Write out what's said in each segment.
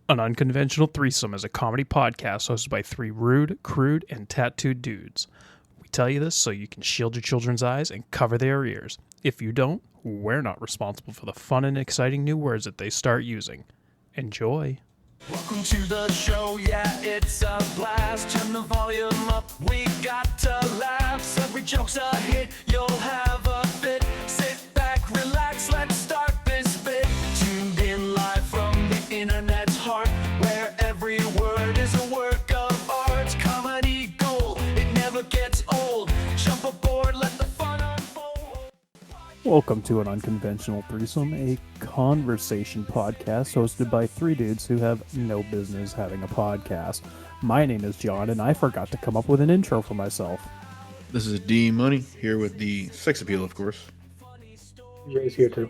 An Unconventional Threesome is a comedy podcast hosted by three rude, crude, and tattooed dudes. We tell you this so you can shield your children's eyes and cover their ears. If you don't, we're not responsible for the fun and exciting new words that they start using. Enjoy. Welcome to the show, yeah, it's a blast. Turn the volume up, we got to laugh. Every joke's a hit, you'll have a fit. Sit back, relax, let's start this bit. Tuned in live from the internet's heart, where every word is a work of art. Comedy gold, it never gets old. Jump aboard, let the fun unfold. Welcome to An Unconventional Threesome, a conversation podcast hosted by three dudes who have no business having a podcast. My name is John, and I forgot to come up with an intro for myself. This is D Money, here with the sex appeal, of course. Jay's here too.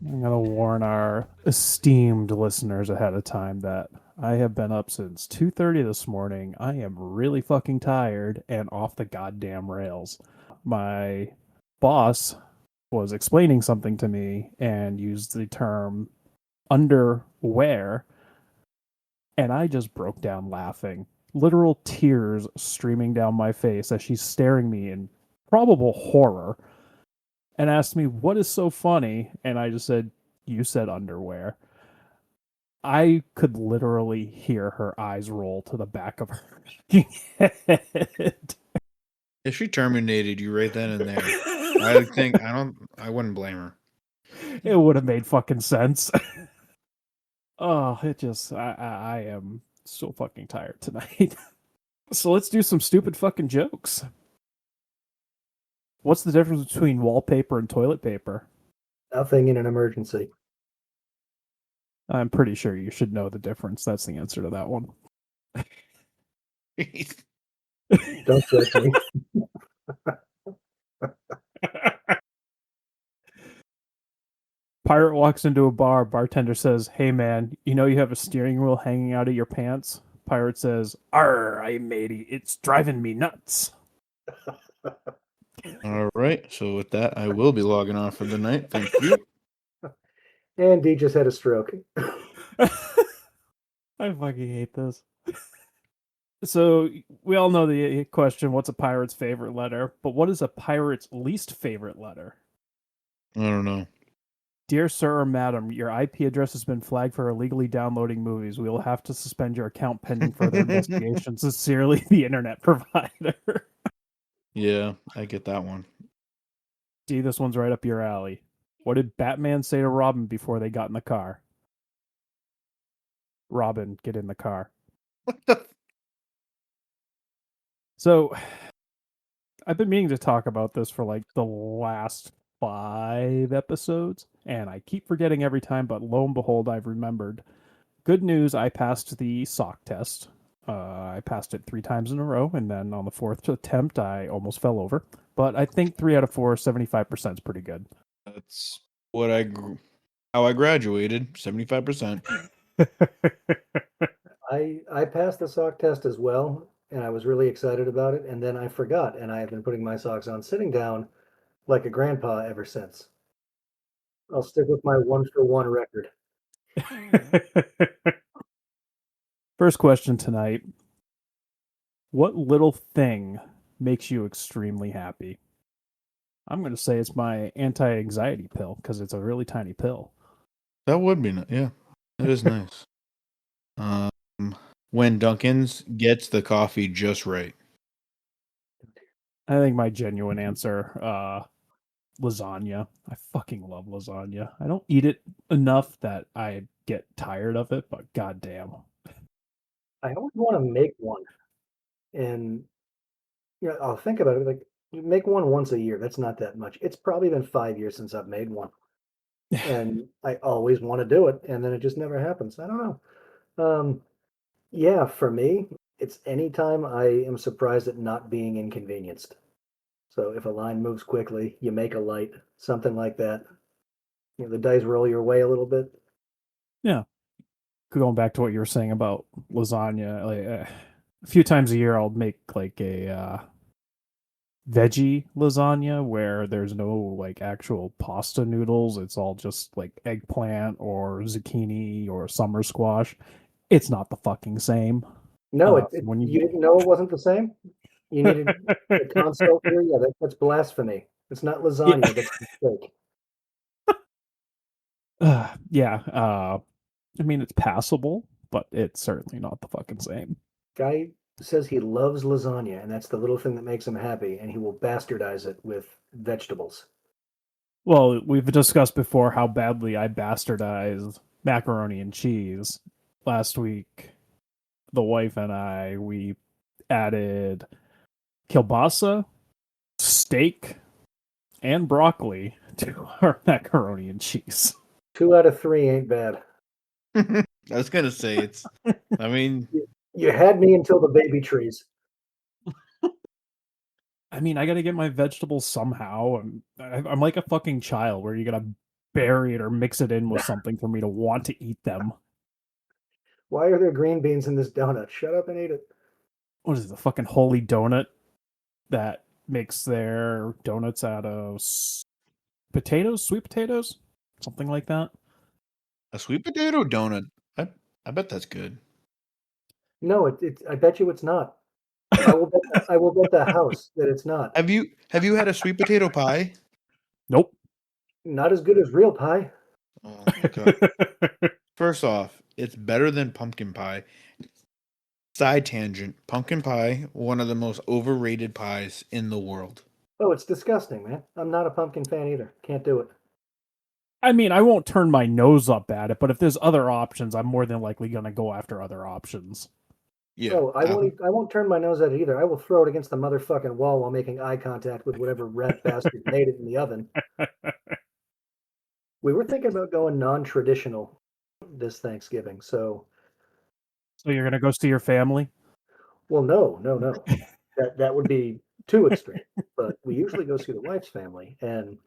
I'm going to warn our esteemed listeners ahead of time that I have been up since 2:30 this morning. I am really fucking tired and off the goddamn rails. My boss was explaining something to me and used the term underwear, and I just broke down laughing. Literal tears streaming down my face as she's staring me in probable horror and asked me, "What is so funny?" And I just said, "You said underwear." I could literally hear her eyes roll to the back of her head. If she terminated you right then and there, I wouldn't blame her. It would have made fucking sense. Oh, I am so fucking tired tonight. So let's do some stupid fucking jokes. What's the difference between wallpaper and toilet paper? Nothing in an emergency. I'm pretty sure you should know the difference. That's the answer to that one. Don't judge me. Pirate walks into a bar. Bartender says, "Hey man, you know you have a steering wheel hanging out of your pants?" Pirate says, "Arr, I matey, it's driving me nuts." All right, so with that, I will be logging off for the night. Thank you. And D just had a stroke. I fucking hate this. So we all know the question, what's a pirate's favorite letter? But what is a pirate's least favorite letter? I don't know. Dear sir or madam, your IP address has been flagged for illegally downloading movies. We will have to suspend your account pending further investigation. Sincerely, the internet provider. Yeah, I get that one. D, this one's right up your alley. What did Batman say to Robin before they got in the car? Robin, get in the car. What the? So, I've been meaning to talk about this for like the last 5 episodes, and I keep forgetting every time, but lo and behold, I've remembered. Good news, I passed the sock test. I passed it 3 times in a row, and then on the 4th attempt, I almost fell over. But I think 3 out of 4, 75% is pretty good. That's what how I graduated, 75%. I passed the sock test as well, and I was really excited about it, and then I forgot, and I have been putting my socks on sitting down like a grandpa ever since. I'll stick with my 1-for-1 record. First question tonight. What little thing makes you extremely happy? I'm going to say it's my anti-anxiety pill because it's a really tiny pill. That would be nice. Yeah, it is nice. When Dunkin's gets the coffee just right. I think my genuine answer, lasagna. I fucking love lasagna. I don't eat it enough that I get tired of it, but goddamn. I always want to make one, and I'll think about it. Like, you make one once a year. That's not that much. It's probably been 5 years since I've made one, and I always want to do it, and then it just never happens. I don't know. Yeah, for me, it's anytime I am surprised at not being inconvenienced. So if a line moves quickly, you make a light, something like that. The dice roll your way a little bit. Yeah. Going back to what you were saying about lasagna, like a few times a year I'll make like a veggie lasagna where there's no like actual pasta noodles. It's all just like eggplant or zucchini or summer squash. It's not the fucking same. No, When you you didn't know it wasn't the same? You needed a consult here? Yeah, that's blasphemy. It's not yeah, lasagna, that's a mistake. yeah, I mean it's passable, but it's certainly not the fucking same. Guy says he loves lasagna, and that's the little thing that makes him happy, and he will bastardize it with vegetables. Well, we've discussed before how badly I bastardized macaroni and cheese. Last week, the wife and we added kielbasa, steak, and broccoli to our macaroni and cheese. 2 out of 3 ain't bad. I was gonna say it's. I mean, You had me until the baby trees. I mean, I got to get my vegetables somehow. I'm like a fucking child where you got to bury it or mix it in with something for me to want to eat them. Why are there green beans in this donut? Shut up and eat it. What is it, the fucking holy donut that makes their donuts out of potatoes, sweet potatoes, something like that? a sweet potato donut. I bet that's good. No, I bet you it's not. I will bet the house that it's not. Have you had a sweet potato pie? Nope. Not as good as real pie. Oh, okay. First off, it's better than pumpkin pie. Side tangent: pumpkin pie, one of the most overrated pies in the world. Oh, it's disgusting, man. I'm not a pumpkin fan either. Can't do it. I mean, I won't turn my nose up at it, but if there's other options, I'm more than likely going to go after other options. Yeah, Oh, I won't turn my nose at it either. I will throw it against the motherfucking wall while making eye contact with whatever rat bastard made it in the oven. We were thinking about going non-traditional this Thanksgiving. So, So you're going to go see your family? well, no. That would be too extreme. But we usually go see the wife's family. And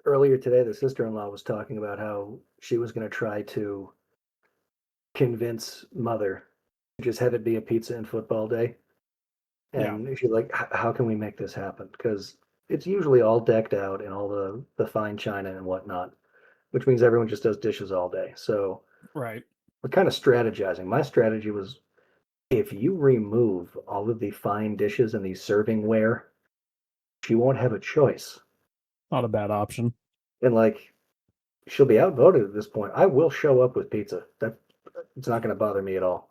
earlier today, the sister-in-law was talking about how she was going to try to convince mother to just have it be a pizza and football day. Yeah. And she's like, how can we make this happen? Because it's usually all decked out and all the fine china and whatnot, which means everyone just does dishes all day. So Right. we're kind of strategizing. My strategy was if you remove all of the fine dishes and the servingware, she won't have a choice. Not a bad option. And like she'll be outvoted at this point. I will show up with pizza. That it's not going to bother me at all.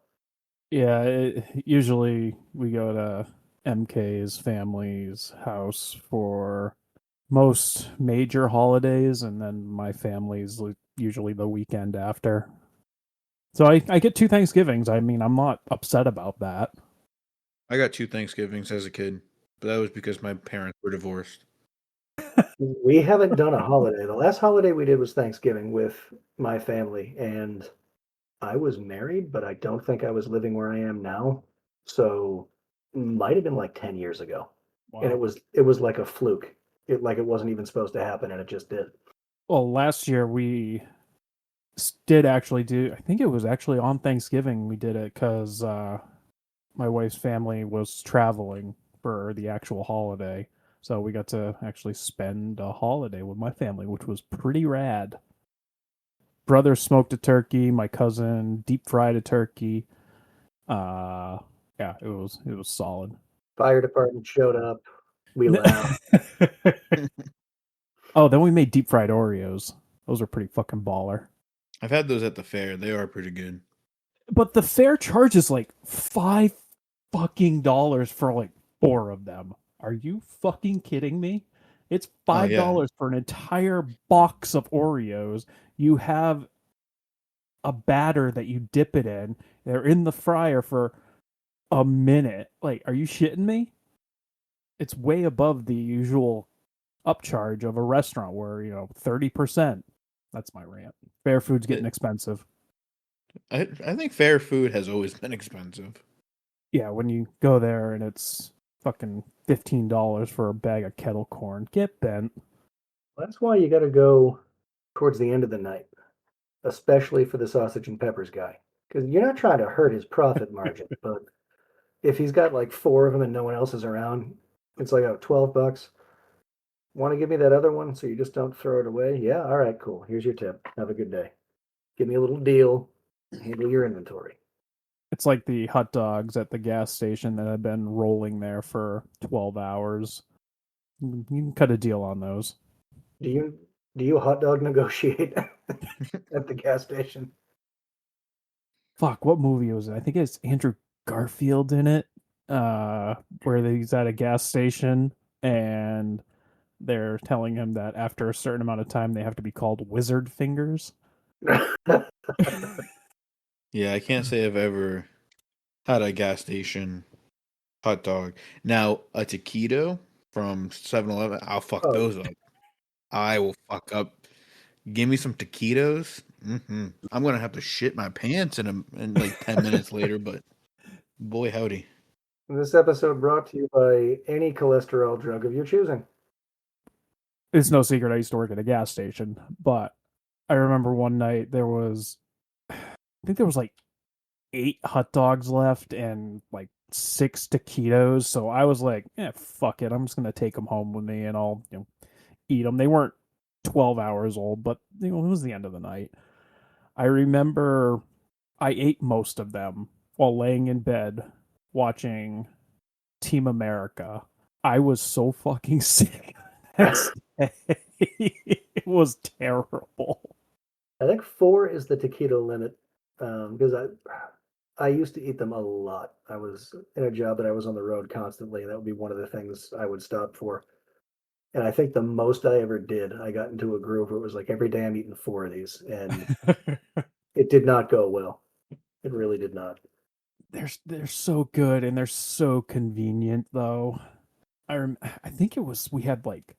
Yeah, usually we go to MK's family's house for most major holidays, and then my family's usually the weekend after. So I get 2 Thanksgivings. I mean, I'm not upset about that. I got 2 Thanksgivings as a kid, but that was because my parents were divorced. We haven't done a holiday. The last holiday we did was Thanksgiving with my family, and I was married, but I don't think I was living where I am now. So might have been like 10 years ago. And Wow. it was like a fluke. It wasn't even supposed to happen and it just did. Well, last year we did actually do. I think it was actually on Thanksgiving we did it because my wife's family was traveling for the actual holiday. So we got to actually spend a holiday with my family, which was pretty rad. Brother smoked a turkey, my cousin deep fried a turkey. Yeah, it was solid. Fire department showed up. We laughed. Oh, then we made deep fried Oreos. Those are pretty fucking baller. I've had those at the fair. They are pretty good. But the fair charges like $5 for like 4 of them. Are you fucking kidding me? It's Oh $5 yeah, for an entire box of Oreos. You have a batter that you dip it in. They're in the fryer for a minute. Like, are you shitting me? It's way above the usual upcharge of a restaurant where, 30%. That's my rant. Fair food's getting expensive. I think fair food has always been expensive. Yeah, when you go there and it's fucking $15 for a bag of kettle corn, get bent. That's why you got to go towards the end of the night, especially for the sausage and peppers guy. Because you're not trying to hurt his profit margin, but if he's got like 4 of them and no one else is around, It's like, oh, $12. Want to give me that other one so you just don't throw it away? Yeah, all right, cool. Here's your tip. Have a good day. Give me a little deal. Handle your inventory. It's like the hot dogs at the gas station that have been rolling there for 12 hours. You can cut a deal on those. Do you hot dog negotiate at the gas station? Fuck, what movie was it? I think it's Andrew Garfield in it, where he's at a gas station and they're telling him that after a certain amount of time they have to be called wizard fingers. Yeah, I can't say I've ever had a gas station hot dog. Now, a taquito from 7-Eleven, I'll fuck Oh, those up. I will fuck up. Give me some taquitos. I'm gonna have to shit my pants in like 10 minutes later, but boy howdy. this episode brought to you by any cholesterol drug of your choosing. It's no secret I used to work at a gas station, but I remember one night I think there was like 8 hot dogs left and like 6 taquitos. So I was like, "Yeah, fuck it. I'm just gonna take them home with me and I'll eat them." They weren't 12 hours old, but it was the end of the night. I remember I ate most of them while laying in bed watching Team America. I was so fucking sick next day. It was terrible. I think 4 is the taquito limit because I used to eat them a lot. I was in a job that I was on the road constantly, and that would be one of the things I would stop for. And I think the most I ever did, I got into a groove where it was like every day I'm eating 4 of these, and it did not go well. It really did not. They're so good and they're so convenient though. I think we had like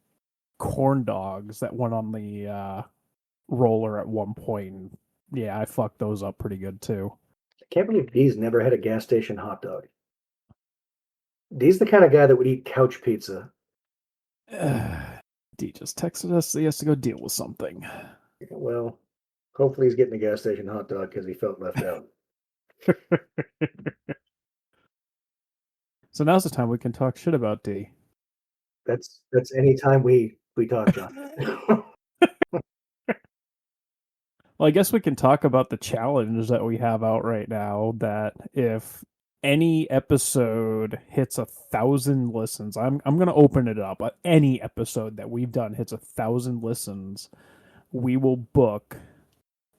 corn dogs that went on the roller at one point. And yeah, I fucked those up pretty good too. I can't believe D's never had a gas station hot dog. D's the kind of guy that would eat couch pizza. D just texted us that he has to go deal with something. Well, hopefully he's getting a gas station hot dog because he felt left out. So now's the time we can talk shit about D. That's any time we talk, John. Well, I guess we can talk about the challenge that we have out right now, that if any episode hits 1,000 listens, I'm gonna open it up. Any episode that we've done hits 1,000 listens, we will book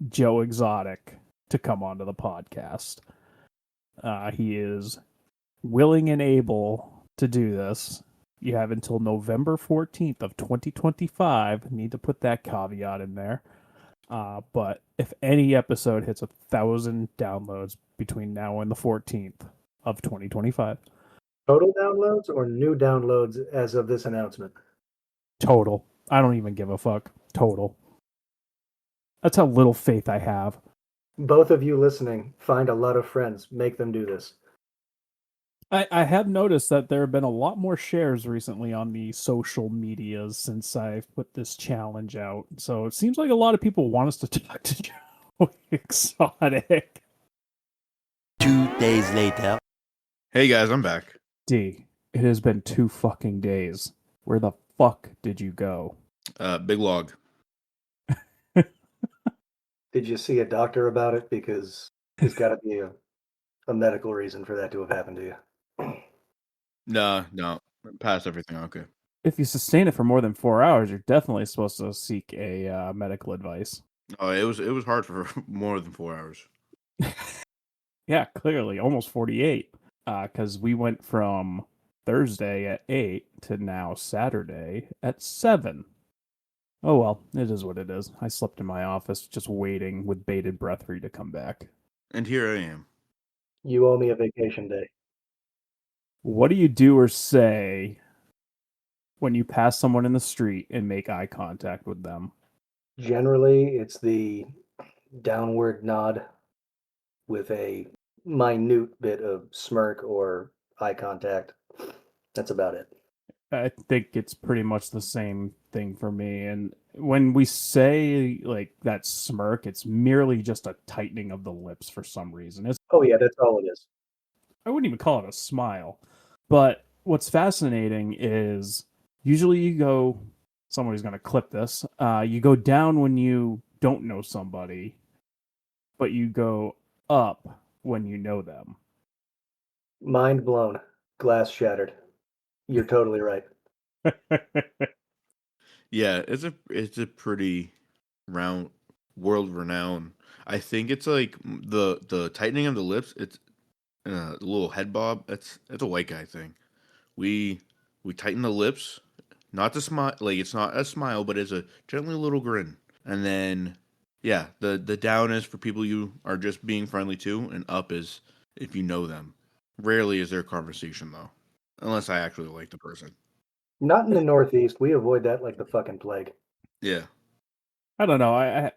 Joe Exotic to come onto the podcast. He is willing and able to do this. You have until November 14th of 2025. Need to put that caveat in there. But if any episode hits 1,000 downloads between now and the 14th of 2025, Total downloads or new downloads as of this announcement? total. I don't even give a fuck. Total. That's how little faith I have. Both of you listening, find a lot of friends. Make them do this. I have noticed that there have been a lot more shares recently on the social medias since I've put this challenge out. So it seems like a lot of people want us to talk to Joe Exotic. 2 days later. Hey guys, I'm back. D, it has been 2 fucking days. Where the fuck did you go? Big log. Did you see a doctor about it? Because there's got to be a medical reason for that to have happened to you. No. Past everything. Okay. If you sustain it for more than 4 hours, you're definitely supposed to seek a medical advice. Oh, it was hard for more than 4 hours. Yeah, clearly, almost 48. Because we went from Thursday at 8 to now Saturday at 7. Oh well, it is what it is. I slept in my office just waiting with bated breath for you to come back. And here I am. You owe me a vacation day. What do you do or say when you pass someone in the street and make eye contact with them? Generally, it's the downward nod with a minute bit of smirk or eye contact. That's about it. I think it's pretty much the same thing for me. And when we say like that smirk, it's merely just a tightening of the lips for some reason. Oh yeah, that's all it is. I wouldn't even call it a smile, but what's fascinating is usually you go, somebody's going to clip this, you go down when you don't know somebody, but you go up when you know them. Mind blown. Glass shattered. You're totally right. Yeah, it's a pretty round world renowned. I think it's like the tightening of the lips. It's a little head bob. That's a white guy thing. We we tighten the lips, not to smile. Like it's not a smile, but it's a gently little grin. And then yeah, the down is for people you are just being friendly to, and up is if you know them. Rarely is there a conversation though, unless I actually like the person. Not in the Northeast. We avoid that like the fucking plague. Yeah. I don't know.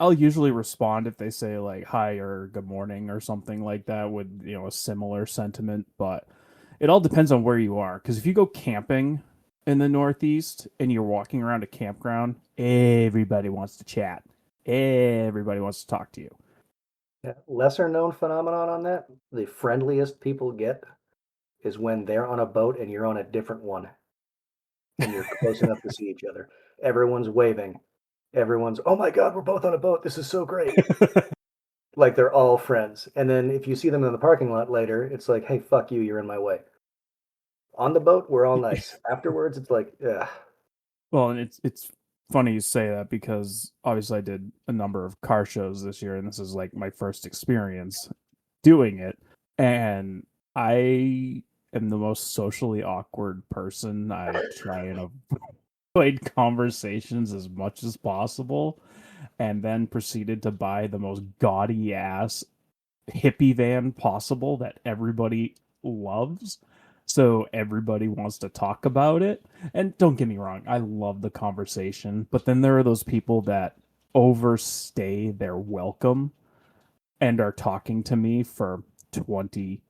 I'll usually respond if they say like hi or good morning or something like that with, a similar sentiment, but it all depends on where you are. Because if you go camping in the Northeast and you're walking around a campground, everybody wants to chat. Everybody wants to talk to you. Yeah. Lesser known phenomenon on that, the friendliest people get is when they're on a boat and you're on a different one and you're close enough to see each other. Everyone's waving. Everyone's, oh my God, we're both on a boat. This is so great. Like they're all friends. And then if you see them in the parking lot later, it's like, hey, fuck you, you're in my way. On the boat, we're all nice. Afterwards, it's like, ugh. Well, and it's funny you say that because obviously I did a number of car shows this year, and this is like my first experience doing it, and I am the most socially awkward person. I try and avoid conversations as much as possible, and then proceeded to buy the most gaudy ass hippie van possible that everybody loves. So everybody wants to talk about it. And don't get me wrong, I love the conversation, but then there are those people that overstay their welcome and are talking to me for 20,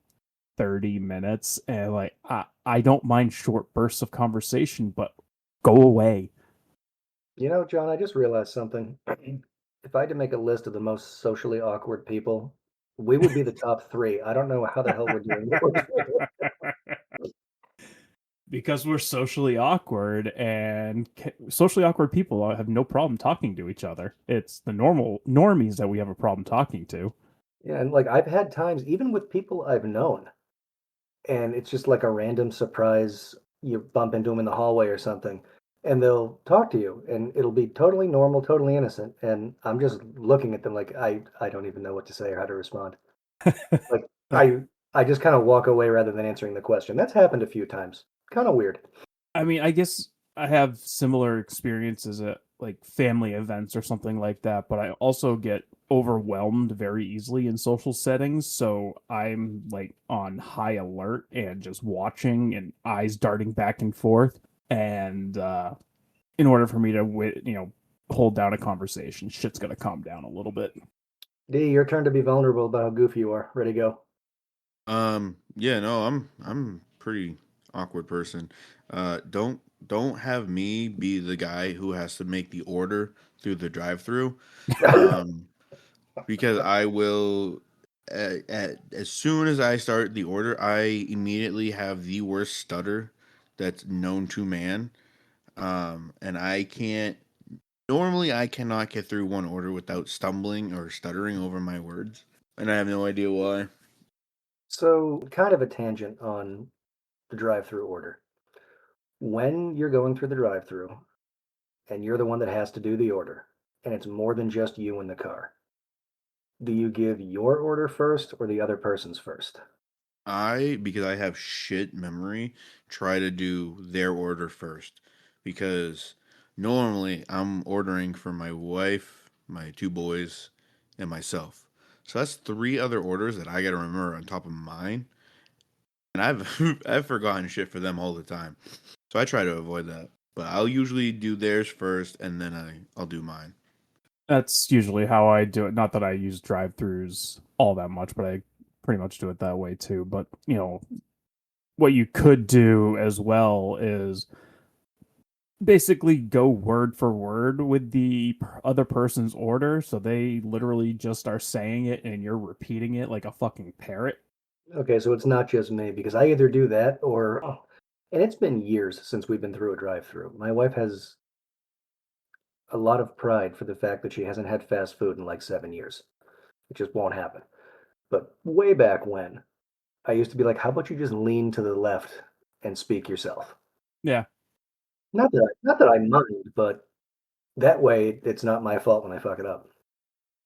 30 minutes. And like, I don't mind short bursts of conversation, but go away. You know, John, I just realized something. If I had to make a list of the most socially awkward people, we would be the top three. I don't know how the hell we're doing what we're doing. Because we're socially awkward, and socially awkward people have no problem talking to each other. It's the normal normies that we have a problem talking to. Yeah, and like I've had times, even with people I've known, and it's just like a random surprise. You bump into them in the hallway or something, and they'll talk to you, and it'll be totally normal, totally innocent. And I'm just looking at them like I don't even know what to say or how to respond. Like I just kind of walk away rather than answering the question. That's happened a few times. Kind of weird. I mean, I guess I have similar experiences at like family events or something like that, but I also get overwhelmed very easily in social settings. So I'm like on high alert and just watching and eyes darting back and forth. And in order for me to, hold down a conversation, shit's going to calm down a little bit. D, your turn to be vulnerable about how goofy you are. Ready, go. Yeah, no, I'm pretty awkward person. Don't have me be the guy who has to make the order through the drive-through. Um, because I will as soon as I start the order, I immediately have the worst stutter that's known to man. And I can't normally I cannot get through one order without stumbling or stuttering over my words, and I have no idea why. So, kind of a tangent on the drive-through order. When you're going through the drive-through and you're the one that has to do the order, and it's more than just you in the car, do you give your order first or the other person's first? Because I have shit memory, try to do their order first because normally I'm ordering for my wife, my two boys, and myself. So that's three other orders that I got to remember on top of mine, and I've I've forgotten shit for them all the time. So I try to avoid that. But I'll usually do theirs first, and then I'll do mine. That's usually how I do it. Not that I use drive-throughs all that much, but I pretty much do it that way too. But, what you could do as well is basically go word for word with the other person's order. So they literally just are saying it and you're repeating it like a fucking parrot. Okay, so it's not just me because I either do that or, and it's been years since we've been through a drive-through. My wife has a lot of pride for the fact that she hasn't had fast food in like 7 years. It just won't happen. But way back when, I used to be like, how about you just lean to the left and speak yourself? Yeah. Not that I mind, but that way it's not my fault when I fuck it up.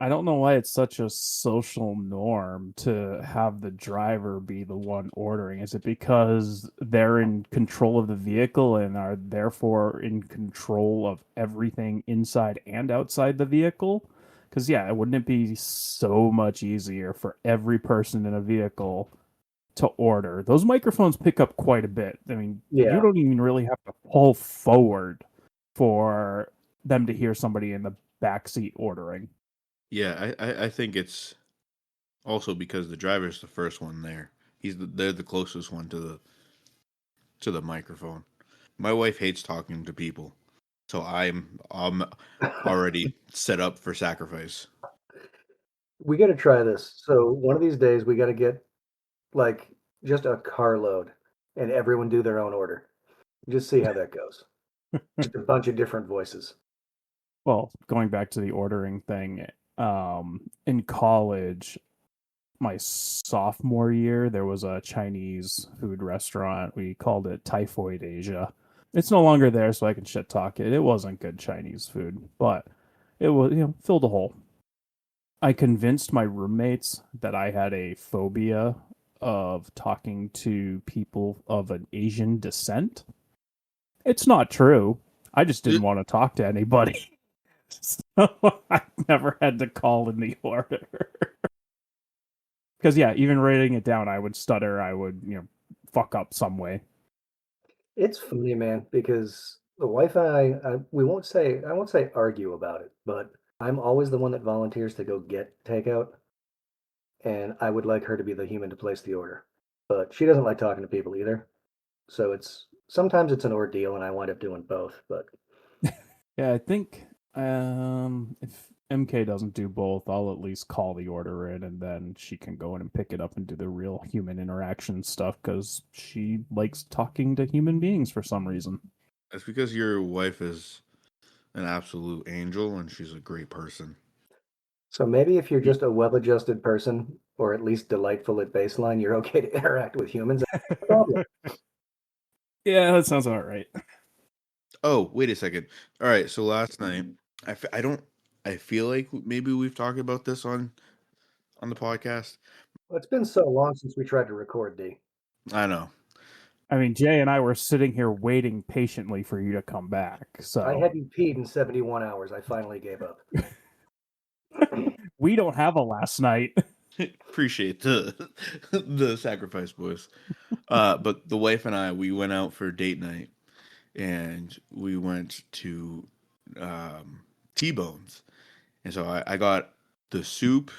I don't know why it's such a social norm to have the driver be the one ordering. Is it because they're in control of the vehicle and are therefore in control of everything inside and outside the vehicle? Because, yeah, wouldn't it be so much easier for every person in a vehicle to order? Those microphones pick up quite a bit. I mean, you Yeah. don't even really have to pull forward for them to hear somebody in the back seat ordering. Yeah, I think it's also because the driver's the first one there. They're the closest one to the microphone. My wife hates talking to people, so I'm already set up for sacrifice. We got to try this. So one of these days we got to get like just a carload and everyone do their own order. Just see how that goes. Just a bunch of different voices. Well, going back to the ordering thing, in college, my sophomore year, there was a Chinese food restaurant. We called it Typhoid Asia. It's no longer there, so I can shit talk it. It wasn't good Chinese food, but it was, filled a hole. I convinced my roommates that I had a phobia of talking to people of an Asian descent. It's not true. I just didn't want to talk to anybody. So I never had to call in the order. Because, yeah, even writing it down, I would stutter. I would, fuck up some way. It's funny, man, because the wife and I won't say argue about it, but I'm always the one that volunteers to go get takeout, and I would like her to be the human to place the order. But she doesn't like talking to people either. So it's sometimes it's an ordeal and I wind up doing both, but Yeah, I think if MK doesn't do both, I'll at least call the order in and then she can go in and pick it up and do the real human interaction stuff because she likes talking to human beings for some reason. It's because your wife is an absolute angel and she's a great person. so maybe if you're just a well-adjusted person or at least delightful at baseline, you're okay to interact with humans. No problem. Yeah, that sounds about right. Oh, wait a second. All right, so last night I don't I feel like maybe we've talked about this on the podcast. Well, it's been so long since we tried to record, D. I know. I mean, Jay and I were sitting here waiting patiently for you to come back. I So hadn't peed in 71 hours. I finally gave up. we don't have a last night. Appreciate the the sacrifice, boys. But the wife and I, we went out for date night, and we went to T-Bones, and so I got the soup,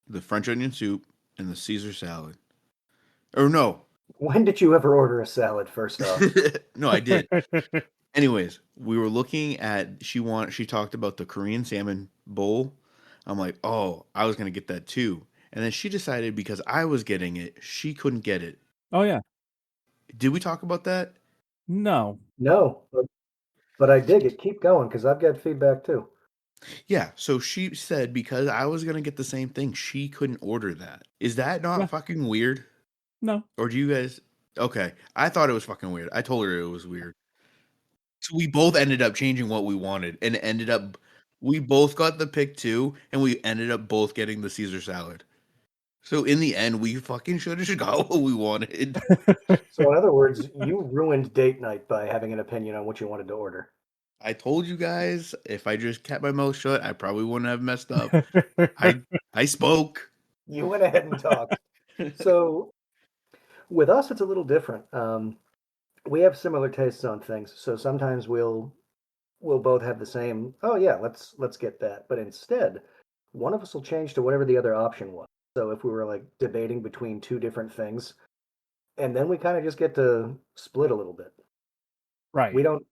the French onion soup, and the Caesar salad. Or no, When did you ever order a salad, first off? no, I did. Anyways, we were looking at she talked about the Korean salmon bowl. I'm like, oh, I was gonna get that too. And then she decided because I was getting it, she couldn't get it. Oh, yeah. Did we talk about that? No. No, but I dig it. Keep going because I've got feedback too. Yeah. So she said because I was gonna get the same thing, she couldn't order that. Is that not Yeah. fucking weird? No. Or do you guys? Okay, I thought it was fucking weird. I told her it was weird. So we both ended up changing what we wanted, and it ended up we both got the pick too, and we ended up both getting the Caesar salad. So in the end, we fucking should have got what we wanted. So, in other words, you ruined date night by having an opinion on what you wanted to order. I told you guys if I just kept my mouth shut, I probably wouldn't have messed up. I spoke. You went ahead and talked. So, with us, it's a little different. We have similar tastes on things, so sometimes we'll both have the same. Oh yeah, let's get that. But instead, one of us will change to whatever the other option was. So if we were like debating between two different things, and then we kind of just get to split a little bit. Right. We don't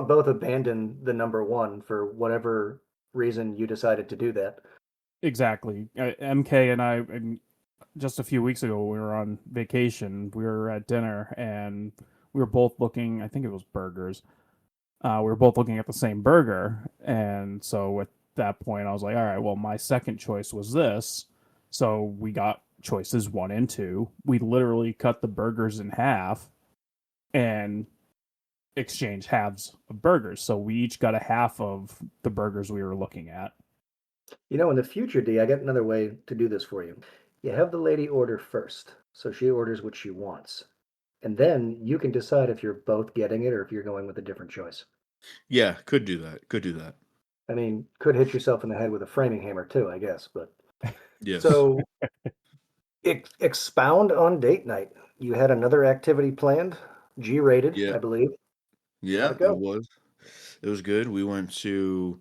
both abandon the number one for whatever reason you decided to do that. Exactly. MK and I, just a few weeks ago, we were on vacation. We were at dinner, and we were both looking. I think it was burgers. We were both looking at the same burger, and so at that point, I was like, "All right, well, my second choice was this." So we got choices 1 and 2. We literally cut the burgers in half and exchanged halves of burgers. So we each got a half of the burgers we were looking at. You know, in the future, D, I got another way to do this for you. You have the lady order first, so she orders what she wants. And then you can decide if you're both getting it or if you're going with a different choice. Yeah, could do that. Could do that. I mean, could hit yourself in the head with a framing hammer too, I guess. But Yes. so expound on date night. You had another activity planned, G-rated, Yeah. I believe. How'd Yeah, it it go? was. It was good. We went to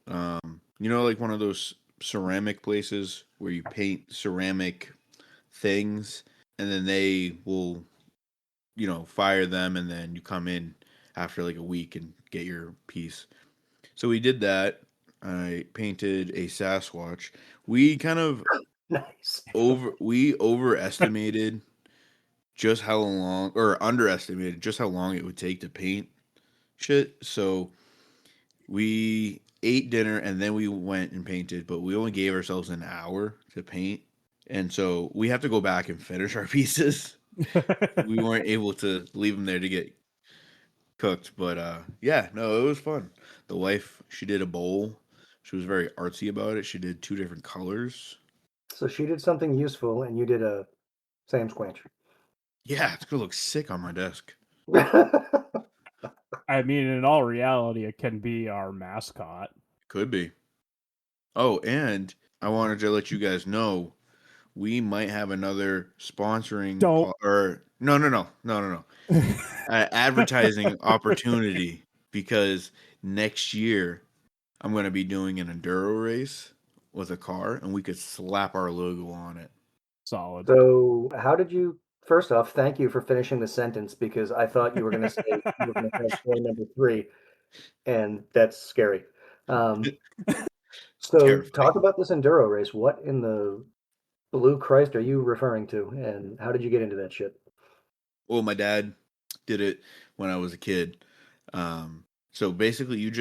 like one of those ceramic places where you paint ceramic things and then they will, fire them and then you come in after like a week and get your piece. So we did that. I painted a Sasquatch. We kind of Nice. we overestimated just how long or underestimated just how long it would take to paint shit. So we ate dinner and then we went and painted, but we only gave ourselves an hour to paint. And so we have to go back and finish our pieces. We weren't able to leave them there to get cooked, but yeah, no, it was fun. The wife, she did a bowl. She was very artsy about it. She did 2 different colors. So she did something useful and you did a Sam Squanch. Yeah, it's gonna look sick on my desk. I mean, in all reality, it can be our mascot. Could be. Oh, and I wanted to let you guys know we might have another sponsoring Don't. or no. Advertising opportunity because next year I'm going to be doing an enduro race with a car and we could slap our logo on it. Solid. So how did you, first off, thank you for finishing the sentence because I thought you were going to say you were going to have point number three, and that's scary. Um, so Terrifying. talk about this enduro race. What in the blue Christ are you referring to, and how did you get into that shit? Well, my dad did it when I was a kid. So basically,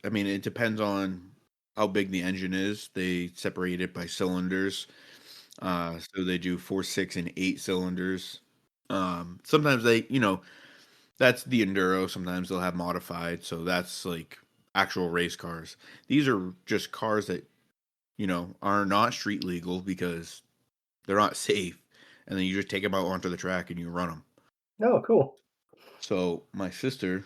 I mean, it depends on how big the engine is. They separate it by cylinders. So they do 4, 6, and 8 cylinders. Sometimes that's the enduro. Sometimes they'll have modified. So that's like actual race cars. These are just cars that, are not street legal because they're not safe. And then you just take them out onto the track and you run them. Oh, cool. So my sister,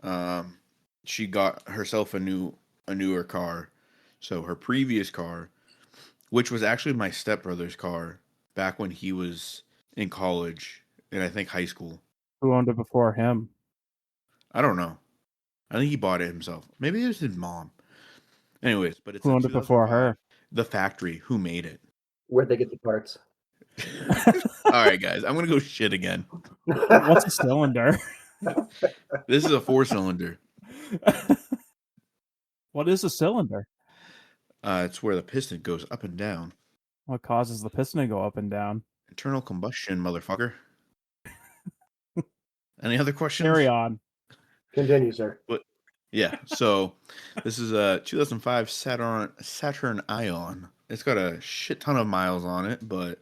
um, she got herself a newer car. So her previous car, which was actually my stepbrother's car back when he was in college and I think high school. Who owned it before him? I don't know. I think he bought it himself. Maybe it was his mom. Anyways, but it's Who a owned it before 2005. her? The factory who made it. Where'd they get the parts? All right, guys, I'm gonna go shit again. What's a cylinder? This is a 4-cylinder. What is a cylinder? It's where the piston goes up and down. What causes the piston to go up and down? Internal combustion, motherfucker. Any other questions? Carry on. Continue, sir. What? Yeah. So this is a 2005 Saturn Ion. It's got a shit ton of miles on it, but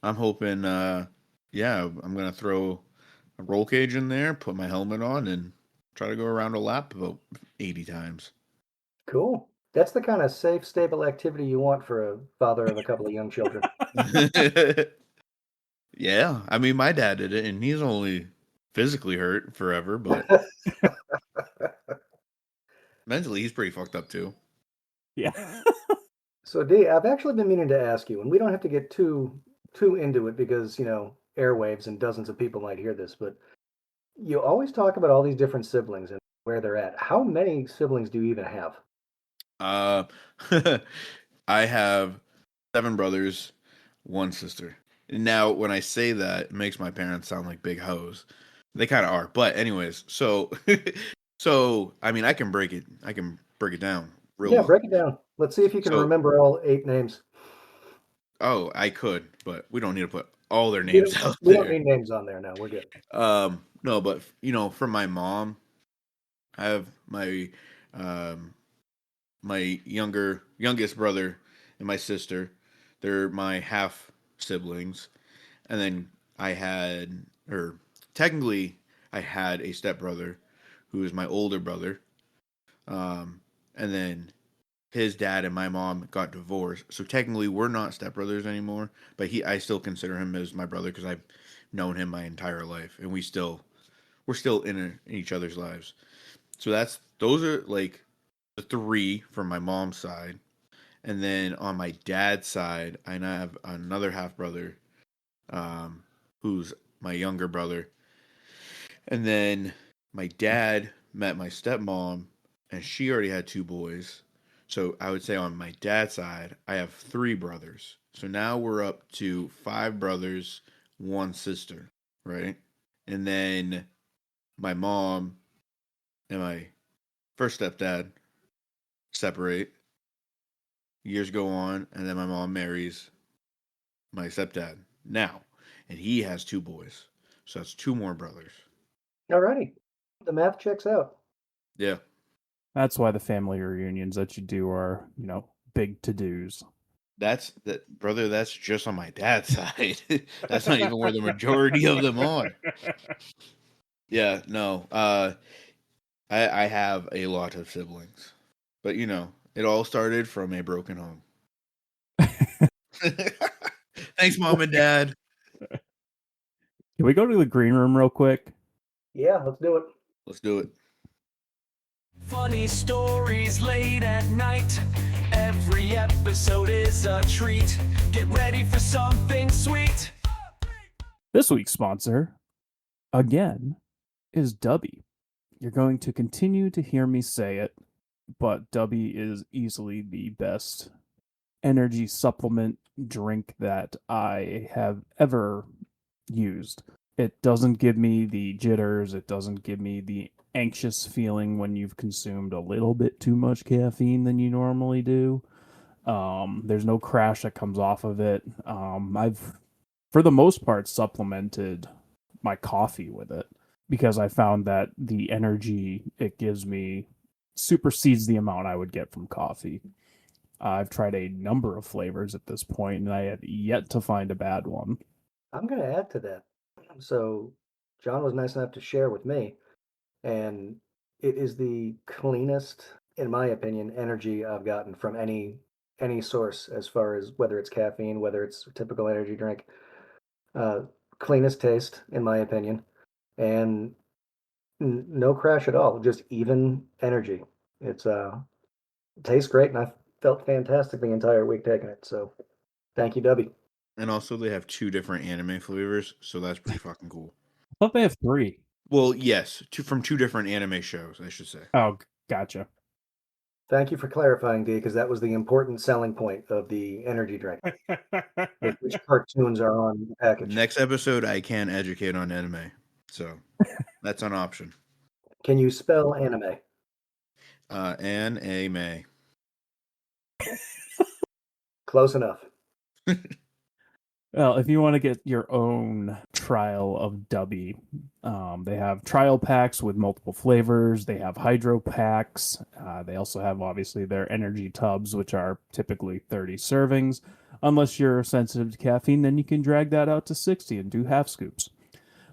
I'm hoping. Yeah, I'm gonna throw a roll cage in there, put my helmet on, and try to go around a lap about 80 times. Cool. That's the kind of safe, stable activity you want for a father of a couple of young children. Yeah, I mean, my dad did it, and he's only physically hurt forever, but mentally, he's pretty fucked up too. Yeah. So, D, I've actually been meaning to ask you, and we don't have to get too into it because, airwaves and dozens of people might hear this, but you always talk about all these different siblings and where they're at. How many siblings do you even have? Uh, I have 7 brothers, 1 sister. Now, when I say that, it makes my parents sound like big hoes. They kind of are, but anyways, so I mean, I can break it down real Yeah, well. break it down. Let's see if you can So remember all 8 names. Oh, I could, but we don't need to put all their We names don't, out we don't there. need names on there. No, we're good. No, but from my mom, I have um, my youngest brother and my sister. They're my half siblings, and then I had, or technically, I had a stepbrother who is my older brother. And then his dad and my mom got divorced, so technically we're not stepbrothers anymore. But I still consider him as my brother because I've known him my entire life, and we're still in each other's lives. So those are like the three from my mom's side. And then on my dad's side, I now have another half brother, who's my younger brother. And then my dad met my stepmom, and she already had two boys. So I would say on my dad's side, I have three brothers. So now we're up to five brothers, one sister, right? And then my mom and my first stepdad separate. Years go on, and then my mom marries my stepdad now, and he has two boys. So that's two more brothers. Alrighty. The math checks out. Yeah. That's why the family reunions that you do are, big to-dos. Brother, that's just on my dad's side. That's not even where the majority of them are. Yeah, no. I have a lot of siblings. But it all started from a broken home. Thanks, Mom and Dad. Can we go to the green room real quick? Yeah, let's do it. Let's do it. Funny stories late at night. Every episode is a treat. Get ready for something sweet. This week's sponsor, again, is Dubby. You're going to continue to hear me say it, but Dubby is easily the best energy supplement drink that I have ever used. It doesn't give me the jitters. It doesn't give me the anxious feeling when you've consumed a little bit too much caffeine than you normally do. There's no crash that comes off of it. I've, for the most part, supplemented my coffee with it because I found that the energy it gives me supersedes the amount I would get from coffee. I've tried a number of flavors at this point, and I have yet to find a bad one. I'm going to add to that. So, John was nice enough to share with me, and it is the cleanest, in my opinion, energy I've gotten from any source as far as whether it's caffeine, whether it's a typical energy drink. Cleanest taste, in my opinion, and no crash at all. Just even energy. It's it tastes great, and I felt fantastic the entire week taking it. So, thank you, Dubby. And also, they have two different anime flavors, so that's pretty fucking cool. I thought they have three. Well, yes, from two different anime shows, I should say. Oh, gotcha. Thank you for clarifying, D, because that was the important selling point of the energy drink. Which cartoons are on the package? Next episode, I can educate on anime, so that's an option. Can you spell anime? Anime. Close enough. Well, if you want to get your own trial of Dubby, they have trial packs with multiple flavors. They have hydro packs. They also have, obviously, their energy tubs, which are typically 30 servings. Unless you're sensitive to caffeine, then you can drag that out to 60 and do half scoops.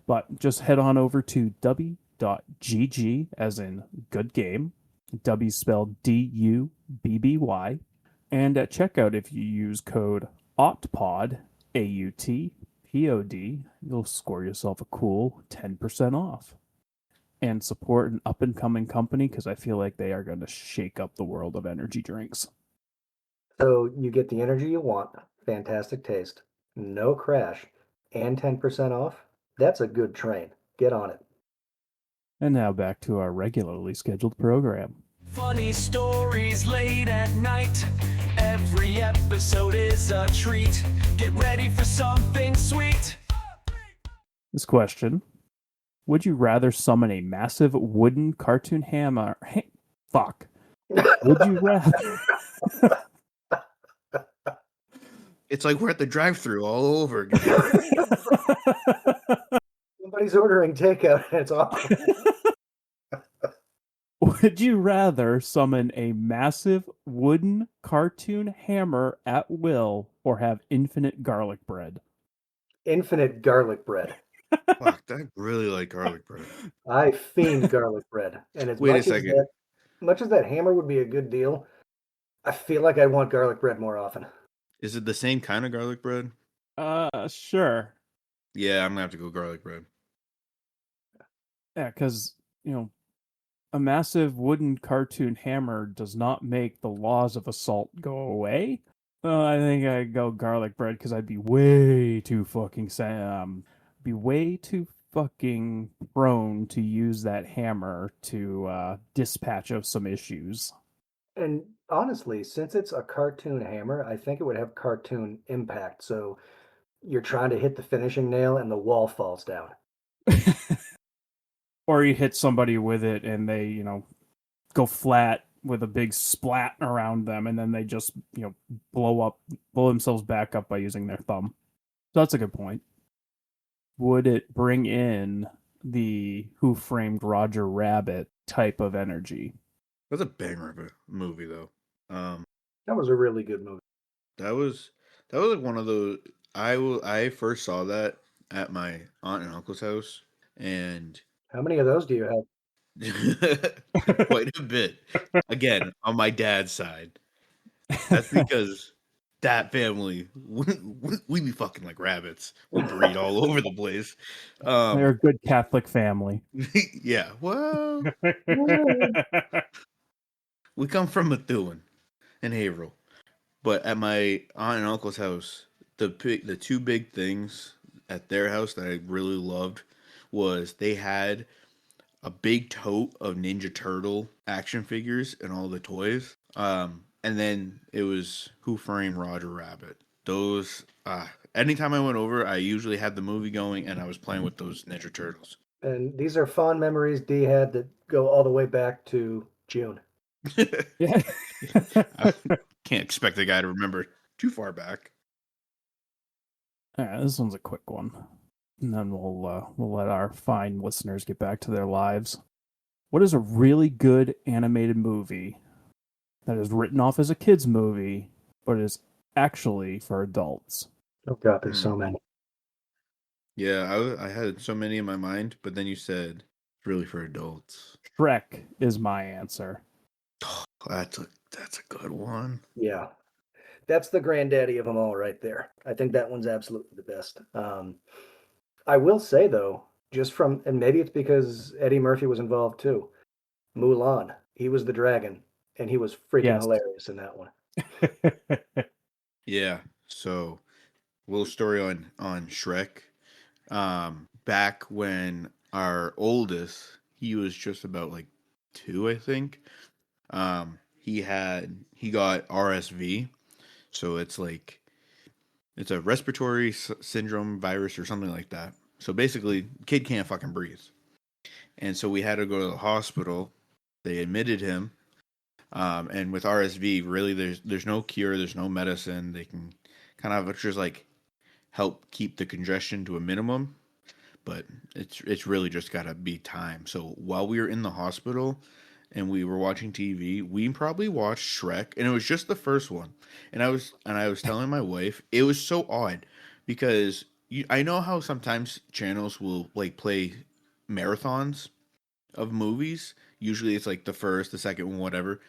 But just head on over to dubby.gg, as in good game. Dubby spelled D-U-B-B-Y. And at checkout, if you use code AUTPOD, AUTPOD, you'll score yourself a cool 10% off. And support an up-and-coming company because I feel like they are going to shake up the world of energy drinks. So you get the energy you want, fantastic taste, no crash, and 10% off. That's a good train. Get on it. And now back to our regularly scheduled program. Funny stories late at night. Every episode is a treat. Get ready for something sweet. This question: would you rather summon a massive wooden cartoon hammer? Fuck. Would you rather? It's like we're at the drive-thru all over again. Somebody's ordering takeout and it's awful. Would you rather summon a massive wooden cartoon hammer at will or have infinite garlic bread? Infinite garlic bread. Fuck, I really like garlic bread. I fiend garlic bread. And as Wait a much as second. that hammer would be a good deal, I feel like I want garlic bread more often. Is it the same kind of garlic bread? Sure. Yeah, I'm gonna have to go garlic bread. Yeah, because, a massive wooden cartoon hammer does not make the laws of assault go away. I think I'd go garlic bread because I'd be way too fucking prone to use that hammer to dispatch of some issues. And honestly, since it's a cartoon hammer, I think it would have cartoon impact. So you're trying to hit the finishing nail and the wall falls down. Or you hit somebody with it and they, go flat with a big splat around them, and then they just, blow themselves back up by using their thumb. So that's a good point. Would it bring in the Who Framed Roger Rabbit type of energy? That's a banger of a movie, though. That was a really good movie. That was like one of those. I first saw that at my aunt and uncle's house, and How many of those do you have? quite a bit. Again, on my dad's side. That's because that family we be fucking like rabbits. We breed all over the place. They're a good Catholic family. Yeah. Well, we come from Methuen and Haverhill, but at my aunt and uncle's house, the two big things at their house that I really loved was they had a big tote of Ninja Turtle action figures and all the toys. And then it was Who Framed Roger Rabbit. Those, anytime I went over, I usually had the movie going and I was playing with those Ninja Turtles. And these are fond memories D had that go all the way back to June. Yeah. I can't expect a guy to remember too far back. All right, this one's a quick one, and then we'll let our fine listeners get back to their lives. What is a really good animated movie that is written off as a kids movie, but is actually for adults? Oh God, there's so many. Yeah, I had so many in my mind, but then you said it's really for adults. Shrek is my answer. That's a good one. Yeah, that's the granddaddy of them all right there. I think that one's absolutely the best. I will say though, and maybe it's because Eddie Murphy was involved too. Mulan, he was the dragon, and he was freaking hilarious in that one. Yeah. So, little story on Shrek. Back when our oldest, he was just about like 2, I think. He got RSV, so it's a respiratory syndrome virus or something like that. So basically, kid can't fucking breathe, and so we had to go to the hospital. They admitted him, and with RSV, really, there's no cure, there's no medicine. They can kind of just like help keep the congestion to a minimum, but it's really just gotta be time. So while we were in the hospital and we were watching TV, we probably watched Shrek, and it was just the first one. And I was telling my wife, it was so odd because I know how sometimes channels will like play marathons of movies. Usually it's like the first, the second one, whatever.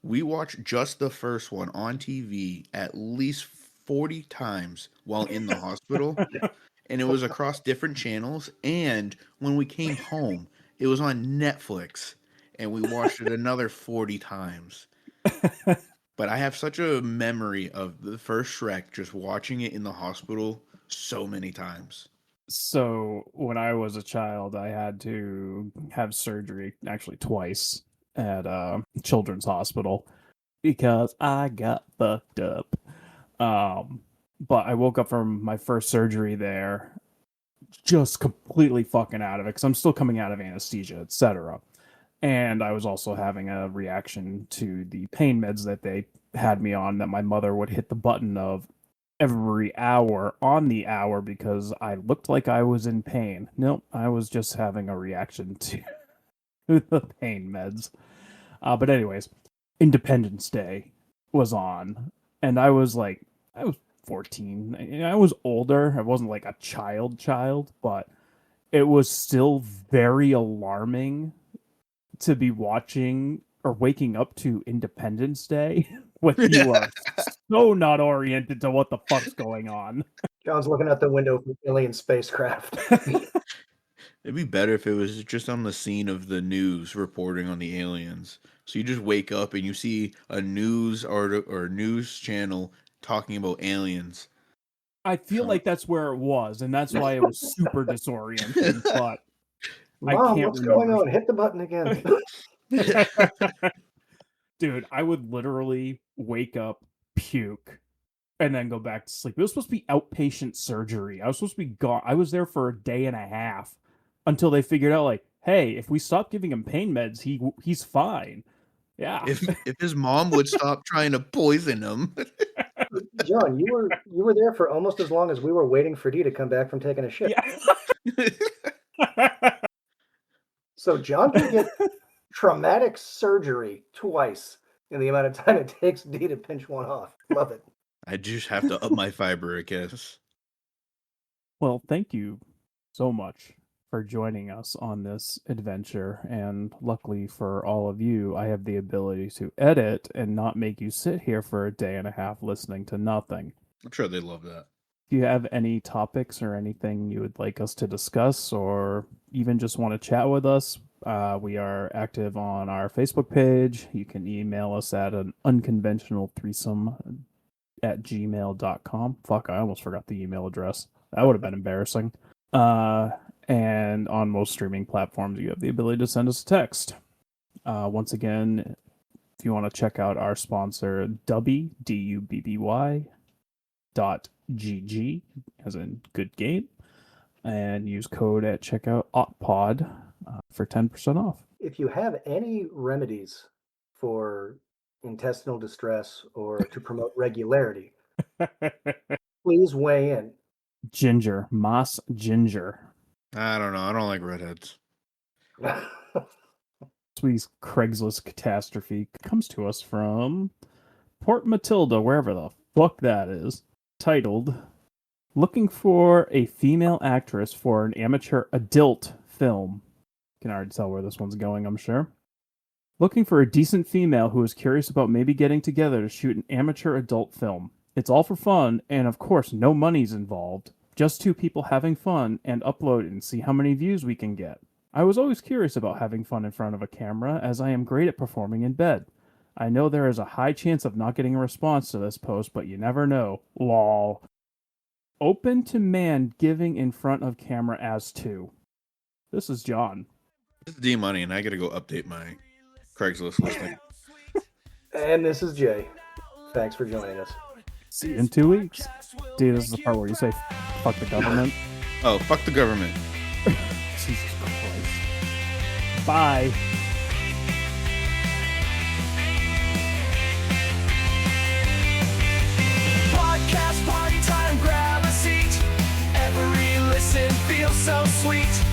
We watched just the first one on TV at least 40 times while in the hospital. And it was across different channels. And when we came home, it was on Netflix. And we watched it another 40 times. But I have such a memory of the first Shrek, just watching it in the hospital so many times. So when I was a child, I had to have surgery, actually twice, at children's hospital because I got fucked up. But I woke up from my first surgery there just completely fucking out of it because I'm still coming out of anesthesia, etc. And I was also having a reaction to the pain meds that they had me on that my mother would hit the button of every hour on the hour because I looked like I was in pain. Nope, I was just having a reaction to the pain meds. But anyways, Independence Day was on, and I was 14. I was older. I wasn't like a child, but it was still very alarming to be watching or waking up to Independence Day when you are so not oriented to what the fuck's going on. John's looking out the window for alien spacecraft. It'd be better if it was just on the scene of the news reporting on the aliens. So you just wake up and you see a news or news channel talking about aliens. I feel like that's where it was, and that's why it was super disorienting, but Mom, can't what's going remember. on? Hit the button again. Dude, I would literally wake up, puke, and then go back to sleep. It was supposed to be outpatient surgery. I was supposed to be gone. I was there for a day and a half until they figured out, like, hey, if we stop giving him pain meds, he's fine. Yeah. If his mom would stop trying to poison him. John, you were there for almost as long as we were waiting for Dee to come back from taking a shit. Yeah. So John can get traumatic surgery twice in the amount of time it takes Dee to pinch one off. Love it. I just have to up my fiber, I guess. Well, thank you so much for joining us on this adventure. And luckily for all of you, I have the ability to edit and not make you sit here for a day and a half listening to nothing. I'm sure they love that. Do you have any topics or anything you would like us to discuss, or even just want to chat with us? We are active on our Facebook page. You can email us at an unconventional threesome at gmail.com. Fuck, I almost forgot the email address. That would have been embarrassing. And on most streaming platforms, you have the ability to send us a text. Once again, if you want to check out our sponsor, Dubby, DUBBY, .gg, as in good game, and use code at checkout OTPOD for 10% off. If you have any remedies for intestinal distress or to promote regularity, please weigh in. Ginger, Moss Ginger. I don't know. I don't like redheads. Sweetie's Craigslist catastrophe comes to us from Port Matilda, wherever the fuck that is, titled Looking for a Female Actress for an Amateur Adult Film. You can already tell where this one's going, I'm sure. Looking for a decent female who is curious about maybe getting together to shoot an amateur adult film. It's all for fun, and of course no money's involved. Just two people having fun and upload it and see how many views we can get. I was always curious about having fun in front of a camera, as I am great at performing in bed. I know there is a high chance of not getting a response to this post, but you never know. Lol. Open to man giving in front of camera as two. This is John. This is D-Money, and I gotta go update my Craigslist listing. And this is Jay. Thanks for joining us. See you in 2 weeks. Dude, this is the part where you say, fuck the government. Oh, fuck the government. Jesus Christ. Bye. Podcast party time, grab a seat. Every listen feels so sweet.